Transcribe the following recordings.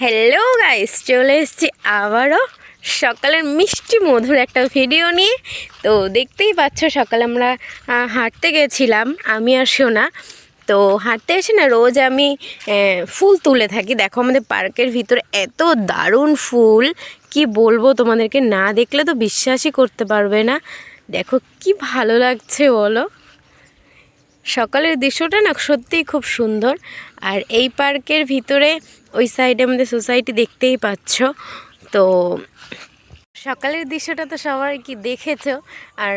Hello guys, চলে এসেছি আবারও সকালের মিষ্টি মধুর একটা ভিডিও নিয়ে। তো দেখতেই পাচ্ছ, সকালে আমরা হাঁটতে গেছিলাম, আমি আর সোনা। তো হাঁটতে এসে না রোজ আমি ফুল তুলে থাকি। দেখো আমাদের পার্কের ভিতরে এত দারুণ ফুল, কি বলবো তোমাদেরকে, না দেখলে তো বিশ্বাসই করতে পারবে না। দেখো কি ভালো লাগছে বলো। সকালের দৃশ্যটা না সত্যিই খুব সুন্দর। আর এই পার্কের ভিতরে ওই সাইডে আমাদের সোসাইটি দেখতেই পাচ্ছ। তো সকালের দৃশ্যটা তো সবাই কি দেখেছো। আর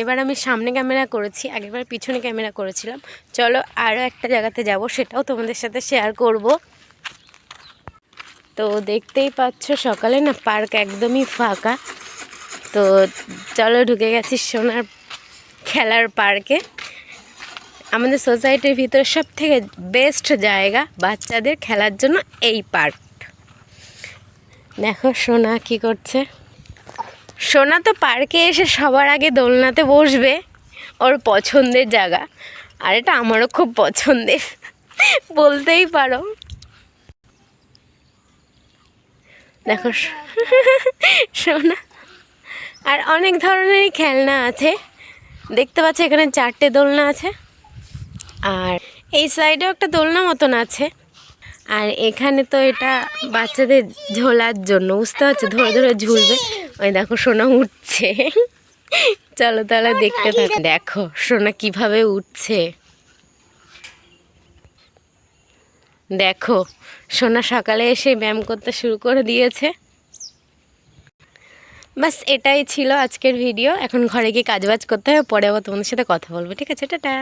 এবার আমি সামনে ক্যামেরা করেছি, আগেরবার পিছনে ক্যামেরা করেছিলাম। চলো আরও একটা জায়গাতে যাব, সেটাও তোমাদের সাথে শেয়ার করব। তো দেখতেই পাচ্ছ সকালে না পার্ক একদমই ফাঁকা। তো চলো ঢুকে গেছি সোনার খেলার পার্কে। আমাদের সোসাইটির ভিতরে সব থেকে বেস্ট জায়গা বাচ্চাদের খেলার জন্য এই পার্ক। দেখো সোনা কি করছে। সোনা তো পার্কে এসে সবার আগে দোলনাতে বসবে, ওর পছন্দের জায়গা। আর এটা আমারও খুব পছন্দের বলতেই পারো। দেখো সোনা, আর অনেক ধরনেরই খেলনা আছে। দেখতে পাচ্ছ এখানে 4টে দোলনা আছে, আর এই সাইডেও একটা দোলনা মতন আছে। আর এখানে তো এটা বাচ্চাদের ঝোলার জন্য, বুঝতে পারছো, ধরে ধরে ঝুলবে। ওই দেখো সোনা উঠছে। চলো তাহলে দেখতে থাকো। দেখো সোনা কিভাবে উঠছে। দেখো সোনা সকালে এসে ব্যায়াম করতে শুরু করে দিয়েছে। বাস এটাই ছিল আজকের ভিডিও। এখন ঘরে গিয়ে কাজবাজ করতে হবে, পরে আবার তোমাদের সাথে কথা বলবো, ঠিক আছে? টাটা।